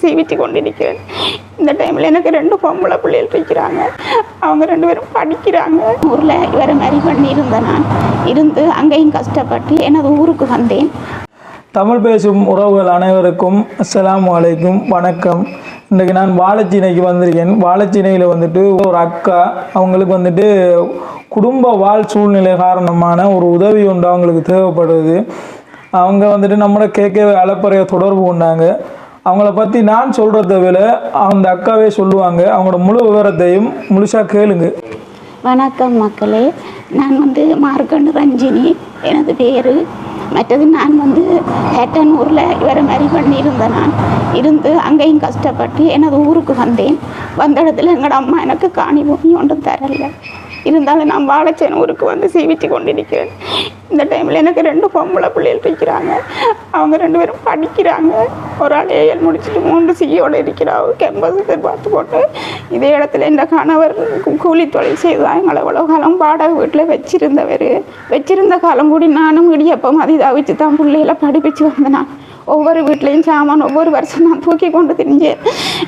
சீவிச்சு கொண்டிருக்கிறேன். இந்த டைமில் எனக்கு 2 பொம்பளை பிள்ளைகள் இருக்கிறாங்க. அவங்க 2 பேரும் படிக்கிறாங்க. ஊரில் இவரை மாதிரி பண்ணியிருந்தேன். நான் இருந்து அங்கேயும் கஷ்டப்பட்டு எனது ஊருக்கு வந்தேன். தமிழ் பேசும் உறவுகள் அனைவருக்கும் அஸ்ஸலாமு அலைக்கும், வணக்கம். இன்றைக்கு நான் வாழைச்சீனைக்கு வந்திருக்கேன். வாழைச்சீனையில் வந்துட்டு ஒரு அக்கா, அவங்களுக்கு குடும்ப வாழ் சூழ்நிலை காரணமான ஒரு உதவி ஒன்று அவங்களுக்கு தேவைப்படுது. அவங்க நம்மளை கேட்கவே அலப்பறைய தொடர்பு கொண்டாங்க. அவங்கள பற்றி நான் சொல்கிறத விட அந்த அக்காவே சொல்லுவாங்க. அவங்களோட முழு விவரத்தையும் முழுசாக கேளுங்க. வணக்கம் மக்களே, நான் மார்க்கண்டு ரஞ்சினி எனது பேர். மற்றது நான் ஹேட்டனூரில் இவரை மாதிரி பண்ணியிருந்தேன். நான் இருந்து அங்கேயும் கஷ்டப்பட்டு எனது ஊருக்கு வந்தேன். வந்த இடத்துல எங்களோட அம்மா எனக்கு காணி பூமி ஒன்றும் தரல. இருந்தாலும் நான் வாழைச்சேன் ஊருக்கு சீவிச்சு கொண்டிருக்கிறேன். இந்த டைமில் எனக்கு 2 பொம்பளை பிள்ளைகள் இருக்கிறாங்க. அவங்க 2 பேரும் படிக்கிறாங்க. ஒரு ஆள் ஏஎல் முடிச்சுட்டு 3 சியோடு இருக்கிறாங்க. கேம்பஸுக்கு பார்த்து போட்டு இதே இடத்துல இந்த கணவர் கூலி தொழில் செய்தான். எங்களை எவ்வளோ காலம் வாடகை வீட்டில் வச்சிருந்த காலம் கூடி நானும் இடியப்பம் அதை தவிச்சு தான் பிள்ளைகளை படிப்பிச்சு வந்தேன். நான் ஒவ்வொரு வீட்லேயும் சாமான் ஒவ்வொரு வருஷம் நான் தூக்கி கொண்டு திரிஞ்சேன்.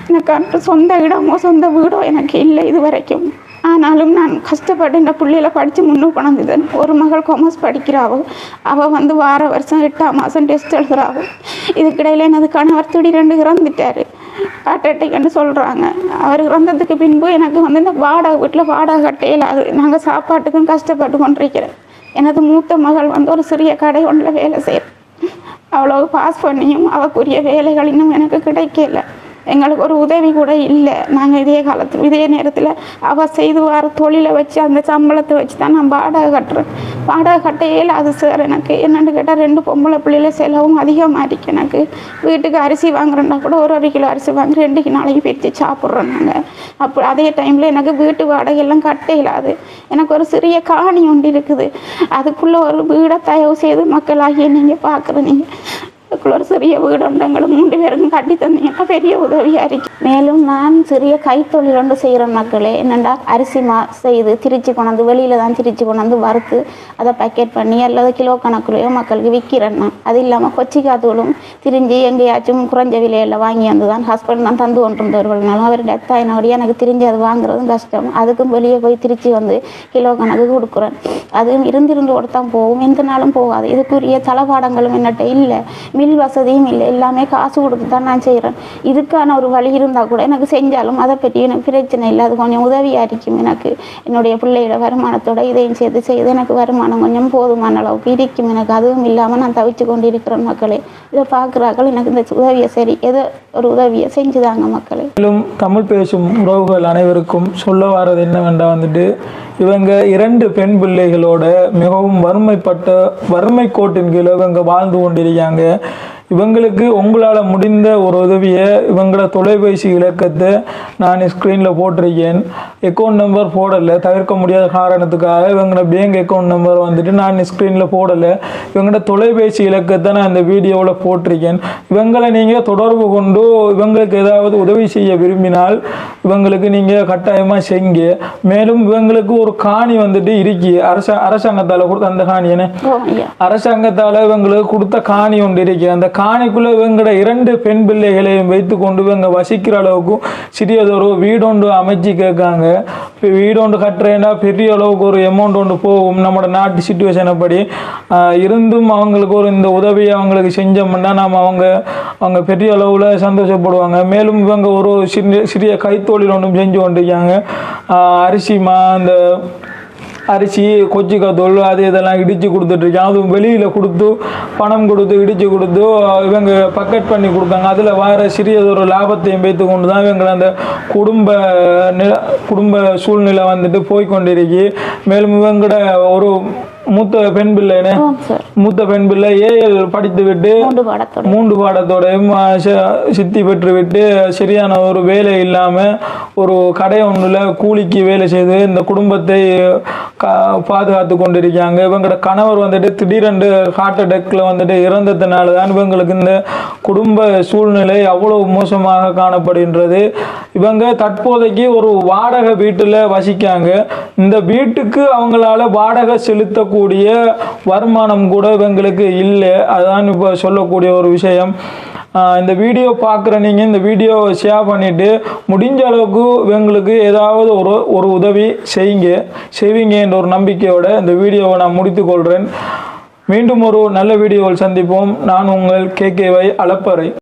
எனக்கு சொந்த இடமோ சொந்த வீடோ எனக்கு இல்லை இது வரைக்கும். ஆனாலும் நான் கஷ்டப்பட்டு இந்த பிள்ளைகளை படித்து முன்னுக்கு கொண்டாந்துதேன். ஒரு மகள் கொமர்ஸ் படிக்கிறாவோ, அவள் வார வருஷம் 8ஆம் மாதம் டெஸ்ட் எழுதுறாவோ. இதுக்கிடையில் எனது கணவர் திடீரென்று இறந்துட்டார். ஹார்ட் அட்டாக்னு சொல்கிறாங்க. அவர் இறந்ததுக்கு பின்பு எனக்கு இந்த வாடகை வீட்டில் வாடகை கட்டையில் அது நாங்கள் சாப்பாட்டுக்கும் கஷ்டப்பட்டு கொண்டிருக்கிறேன். எனது மூத்த மகள் ஒரு சிறிய கடை ஒன்றில் வேலை செய்கிறேன். அவ்வளோ பாஸ் பண்ணியும் அவக்குரிய வேலைகள் இன்னும் எனக்கு கிடைக்கல. எங்களுக்கு ஒரு உதவி கூட இல்லை. நாங்கள் இதே நேரத்தில் அவள் செய்து வர தொழிலை வச்சு அந்த சம்பளத்தை வச்சு தான் நான் வாடகை கட்டுறேன். வாடகை கட்டையில் அது சார் எனக்கு என்னென்னு கேட்டால் 2 பொம்பளை பிள்ளைல செலவும் அதிகமாக இருக்கு. எனக்கு வீட்டுக்கு அரிசி வாங்குறேன்னா கூட 1 கிலோ அரிசி வாங்கி 2 நாளைக்கு பிரித்து சாப்பிட்றோம் நாங்கள். அப்போ அதே டைமில் எனக்கு வீட்டு வாடகையெல்லாம் கட்டையிலாது. எனக்கு ஒரு சிறிய காணி ஒன்று இருக்குது. அதுக்குள்ளே ஒரு வீடை தயவு செய்து மக்களாகிய நீங்கள் பார்க்குறீங்க. அதுக்குள்ள ஒரு சிறிய வீடு உண்டு. எங்களை 3 பேருக்கும் கட்டி தந்தீங்கன்னா பெரிய உதவியாக இருக்கு. மேலும் நான் சிறிய கைத்தொழில் ஒன்று செய்கிற மக்களே. என்னென்னா அரிசி செய்து திரிச்சு கொண்டாந்து வெளியில் தான் திரிச்சு கொண்டாந்து வறுத்து அதை பேக்கெட் பண்ணி அல்லது கிலோ கணக்குலையோ மக்களுக்கு விற்கிறேன். நான் அது இல்லாமல் கொச்சிக்காத்தூளும் திரிஞ்சு எங்கேயாச்சும் குறைஞ்ச விலையில் வாங்கி வந்து தான் ஹஸ்பண்ட் தான் தந்து கொண்டிருந்தவர்கள்னாலும் அவர் டெத் ஆகினபடியே எனக்கு திரிஞ்சு அது வாங்குறதும் கஷ்டம். அதுக்கும் வெளியே போய் திரிச்சு கிலோ கணக்கு கொடுக்குறேன். அதுவும் இருந்து கொடுத்தான் போகும், எந்த நாளும் போகாது. இதுக்குரிய தளபாடங்களும் என்னட்ட இல்லை, மில் வசதியும் இல்லை. எல்லாமே காசு கொடுத்து தான் நான் செய்கிறேன். இதுக்கான ஒரு வழி இருந்தால் கூட எனக்கு செஞ்சாலும் அதை பற்றி எனக்கு பிரச்சனை இல்லை. அது கொஞ்சம் உதவியாக இருக்கும். எனக்கு என்னுடைய பிள்ளையோட வருமானத்தோட இதையும் சேர்த்து செய்து எனக்கு வருமானம் கொஞ்சம் போதுமான அளவுக்கு இருக்கும். எனக்கு அதுவும் இல்லாமல் நான் தவிச்சு கொண்டு இருக்கிறேன் மக்களே. இதை பார்க்குறாக்கள் எனக்கு இந்த உதவியை சரி ஏதோ ஒரு உதவியை செஞ்சுதாங்க மக்களே. மேலும் தமிழ் பேசும் உறவுகள் அனைவருக்கும் சொல்ல வர்றது என்னவென்றால் இவங்க 2 பெண் பிள்ளைகளோட மிகவும் வறுமை கோட்டின் கீழே இவங்க வாழ்ந்து கொண்டிருக்காங்க. இவங்களுக்கு உங்களால் முடிந்த ஒரு உதவியை இவங்களோட தொலைபேசி இலக்கத்தை நான் ஸ்க்ரீனில் போட்டிருக்கேன். அக்கௌண்ட் நம்பர் போடலை, தவிர்க்க முடியாத காரணத்துக்காக இவங்களோட பேங்க் அக்கௌண்ட் நம்பர் நான் ஸ்க்ரீனில் போடலை. இவங்களோட தொலைபேசி இலக்கத்தை நான் இந்த வீடியோவில் போட்டிருக்கேன். இவங்களை நீங்கள் தொடர்பு கொண்டு இவங்களுக்கு ஏதாவது உதவி செய்ய விரும்பினால் இவங்களுக்கு நீங்கள் கட்டாயமாக செய்ங்க. மேலும் இவங்களுக்கு ஒரு காணி இருக்கு. அரசாங்கத்தால் கொடுத்த அந்த காணி அரசாங்கத்தால் இவங்களுக்கு கொடுத்த காணி ஒன்று இருக்கு. அந்த காணிக்குள்ள இவங்களோட 2 பெண் பிள்ளைகளையும் வைத்து கொண்டு இவங்க வசிக்கிற அளவுக்கு சிறியதொரு வீடொன்று அமைச்சு கேட்காங்க. வீடொன்று கட்டுறேன்னா பெரிய அளவுக்கு ஒரு அமௌண்ட் ஒன்று போகும் நம்மளோட நாட்டு சிச்சுவேஷனை படி. இருந்தும் அவங்களுக்கு இந்த உதவியை அவங்களுக்கு செஞ்சோம்னா அவங்க பெரிய அளவில் சந்தோஷப்படுவாங்க. மேலும் இவங்க ஒரு சிறிய கைத்தொழில் ஒன்றும் செஞ்சு கொண்டிருக்காங்க. அந்த அரிசி கொச்சிக்காத்தூள் அது இதெல்லாம் இடித்து கொடுத்துட்ருக்காங்க. அதுவும் வெளியில் கொடுத்து பணம் கொடுத்து இடித்து கொடுத்து இவங்க பக்கெட் பண்ணி கொடுக்காங்க. அதில் வர சிறியதொரு லாபத்தையும் வைத்து கொண்டு தான் இவங்களை அந்த குடும்ப சூழ்நிலை போய்கொண்டிருக்கு. மேலும் இவங்களோட ஒரு மூத்த பெண் பிள்ளை ஏஎல் படித்து விட்டு 3 பாடத்தோடையும் சித்தி பெற்று விட்டு சரியான ஒரு வேலை இல்லாமல் ஒரு கடை ஒன்றில் கூலிக்கு வேலை செய்து இந்த குடும்பத்தை பாதுகாத்து கொண்டிருக்காங்க. இவங்களோட கணவர் திடீரென்று ஹார்ட் அட்டாக்ல இறந்ததுனால தான் இவங்களுக்கு இந்த குடும்ப சூழ்நிலை அவ்வளவு மோசமாக காணப்படுகின்றது. இவங்க தற்போதைக்கு ஒரு வாடகை வீட்டில் வசிக்காங்க. இந்த வீட்டுக்கு அவங்களால வாடகை செலுத்தக்கூடிய வருமானம் கூட இவங்களுக்கு இல்லை. அதுதான் இப்போ சொல்லக்கூடிய ஒரு விஷயம். இந்த வீடியோ பார்க்குற நீங்கள் இந்த வீடியோவை ஷேர் பண்ணிவிட்டு முடிஞ்ச அளவுக்கு இவங்களுக்கு ஏதாவது ஒரு உதவி செய்வீங்க என்ற ஒரு நம்பிக்கையோட இந்த வீடியோவை நான் முடித்துக்கொள்கிறேன். மீண்டும் ஒரு நல்ல வீடியோவில் சந்திப்போம். நான் உங்கள் KKY அளப்பறை.